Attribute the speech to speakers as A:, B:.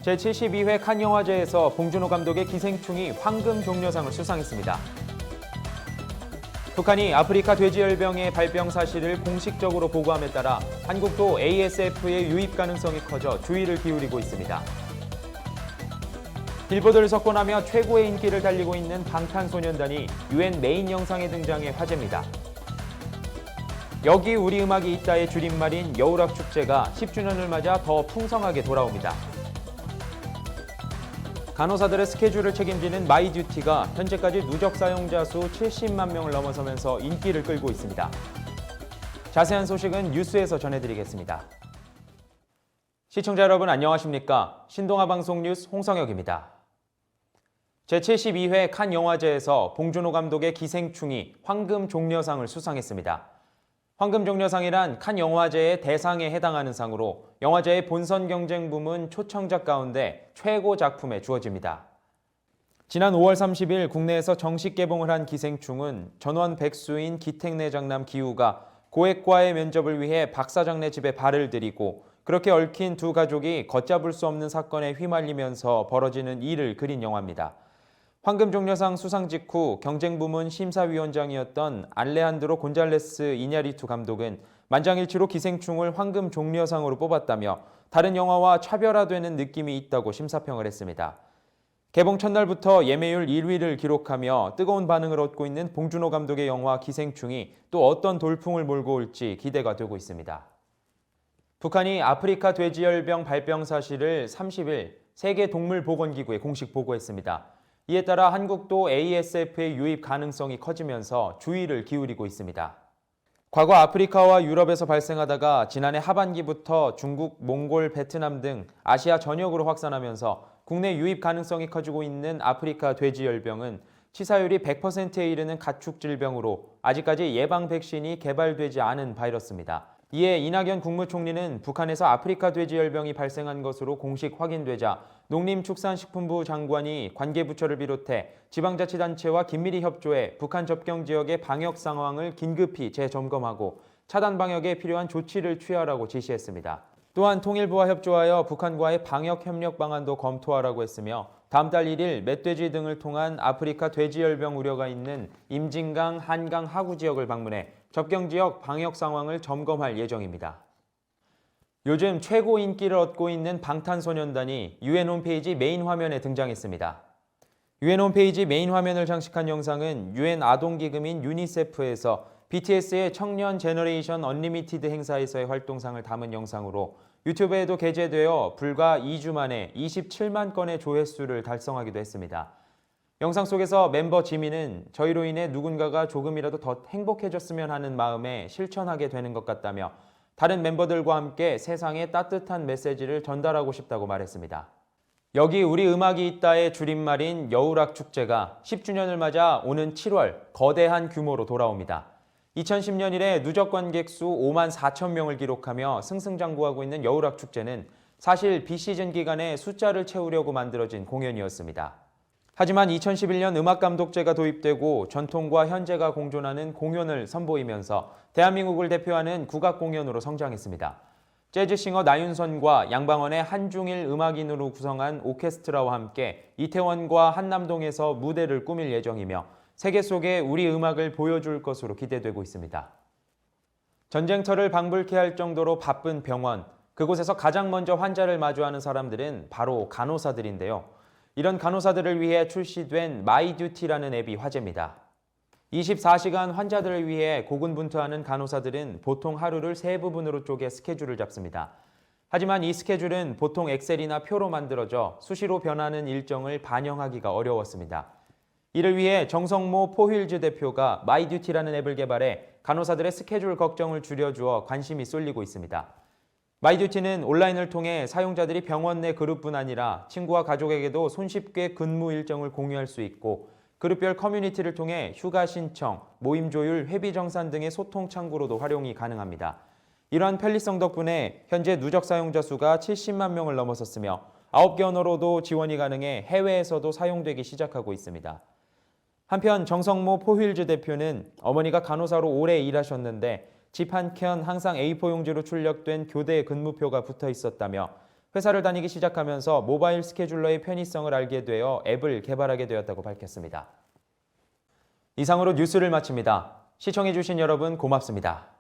A: 제72회 칸 영화제에서 봉준호 감독의 기생충이 황금 종려상을 수상했습니다. 북한이 아프리카 돼지열병의 발병 사실을 공식적으로 보고함에 따라 한국도 ASF의 유입 가능성이 커져 주의를 기울이고 있습니다. 빌보드를 석권하며 최고의 인기를 달리고 있는 방탄소년단이 UN 메인 영상에 등장해 화제입니다. 여기 우리 음악이 있다의 줄임말인 여우락 축제가 10주년을 맞아 더 풍성하게 돌아옵니다. 간호사들의 스케줄을 책임지는 마이듀티가 현재까지 누적 사용자 수 70만 명을 넘어서면서 인기를 끌고 있습니다. 자세한 소식은 뉴스에서 전해드리겠습니다. 시청자 여러분 안녕하십니까? 신동아 방송 뉴스 홍성혁입니다. 제72회 칸 영화제에서 봉준호 감독의 기생충이 황금 종려상을 수상했습니다. 황금 종려상이란 칸 영화제의 대상에 해당하는 상으로 영화제의 본선 경쟁 부문 초청작 가운데 최고 작품에 주어집니다. 지난 5월 30일 국내에서 정식 개봉을 한 기생충은 전원 백수인 기택내 장남 기우가 고액과의 면접을 위해 박 사장네 집에 발을 들이고 그렇게 얽힌 두 가족이 걷잡을 수 없는 사건에 휘말리면서 벌어지는 일을 그린 영화입니다. 황금 종려상 수상 직후 경쟁 부문 심사위원장이었던 알레한드로 곤잘레스 이냐리투 감독은 만장일치로 기생충을 황금 종려상으로 뽑았다며 다른 영화와 차별화되는 느낌이 있다고 심사평을 했습니다. 개봉 첫날부터 예매율 1위를 기록하며 뜨거운 반응을 얻고 있는 봉준호 감독의 영화 기생충이 또 어떤 돌풍을 몰고 올지 기대가 되고 있습니다. 북한이 아프리카 돼지열병 발병 사실을 30일 세계동물보건기구에 공식 보고했습니다. 이에 따라 한국도 ASF의 유입 가능성이 커지면서 주의를 기울이고 있습니다. 과거 아프리카와 유럽에서 발생하다가 지난해 하반기부터 중국, 몽골, 베트남 등 아시아 전역으로 확산하면서 국내 유입 가능성이 커지고 있는 아프리카 돼지열병은 치사율이 100%에 이르는 가축 질병으로 아직까지 예방 백신이 개발되지 않은 바이러스입니다. 이에 이낙연 국무총리는 북한에서 아프리카 돼지열병이 발생한 것으로 공식 확인되자 농림축산식품부 장관이 관계부처를 비롯해 지방자치단체와 긴밀히 협조해 북한 접경 지역의 방역 상황을 긴급히 재점검하고 차단 방역에 필요한 조치를 취하라고 지시했습니다. 또한 통일부와 협조하여 북한과의 방역 협력 방안도 검토하라고 했으며 다음 달 1일 멧돼지 등을 통한 아프리카 돼지열병 우려가 있는 임진강, 한강 하구 지역을 방문해 접경 지역 방역 상황을 점검할 예정입니다. 요즘 최고 인기를 얻고 있는 방탄소년단이 UN 홈페이지 메인 화면에 등장했습니다. UN 홈페이지 메인 화면을 장식한 영상은 UN 아동기금인 유니세프에서 BTS의 청년 제너레이션 언리미티드 행사에서의 활동상을 담은 영상으로 유튜브에도 게재되어 불과 2주 만에 27만 건의 조회수를 달성하기도 했습니다. 영상 속에서 멤버 지민은 저희로 인해 누군가가 조금이라도 더 행복해졌으면 하는 마음에 실천하게 되는 것 같다며 다른 멤버들과 함께 세상에 따뜻한 메시지를 전달하고 싶다고 말했습니다. 여기 우리 음악이 있다의 줄임말인 여우락 축제가 10주년을 맞아 오는 7월 거대한 규모로 돌아옵니다. 2010년 이래 누적 관객 수 5만 4천 명을 기록하며 승승장구하고 있는 여우락 축제는 사실 비시즌 기간에 숫자를 채우려고 만들어진 공연이었습니다. 하지만 2011년 음악감독제가 도입되고 전통과 현재가 공존하는 공연을 선보이면서 대한민국을 대표하는 국악공연으로 성장했습니다. 재즈싱어 나윤선과 양방원의 한중일 음악인으로 구성한 오케스트라와 함께 이태원과 한남동에서 무대를 꾸밀 예정이며 세계 속에 우리 음악을 보여줄 것으로 기대되고 있습니다. 전쟁터를 방불케 할 정도로 바쁜 병원, 그곳에서 가장 먼저 환자를 마주하는 사람들은 바로 간호사들인데요. 이런 간호사들을 위해 출시된 마이듀티라는 앱이 화제입니다. 24시간 환자들을 위해 고군분투하는 간호사들은 보통 하루를 3부분으로 쪼개 스케줄을 잡습니다. 하지만 이 스케줄은 보통 엑셀이나 표로 만들어져 수시로 변하는 일정을 반영하기가 어려웠습니다. 이를 위해 정성모 포휠즈 대표가 마이듀티라는 앱을 개발해 간호사들의 스케줄 걱정을 줄여주어 관심이 쏠리고 있습니다. 마이듀티는 온라인을 통해 사용자들이 병원 내 그룹뿐 아니라 친구와 가족에게도 손쉽게 근무 일정을 공유할 수 있고 그룹별 커뮤니티를 통해 휴가 신청, 모임 조율, 회비 정산 등의 소통 창구로도 활용이 가능합니다. 이러한 편리성 덕분에 현재 누적 사용자 수가 70만 명을 넘어섰으며 9개 언어로도 지원이 가능해 해외에서도 사용되기 시작하고 있습니다. 한편 정성모 포휠즈 대표는 어머니가 간호사로 오래 일하셨는데 집 한 켠 항상 A4 용지로 출력된 교대 근무표가 붙어 있었다며 회사를 다니기 시작하면서 모바일 스케줄러의 편의성을 알게 되어 앱을 개발하게 되었다고 밝혔습니다. 이상으로 뉴스를 마칩니다. 시청해주신 여러분 고맙습니다.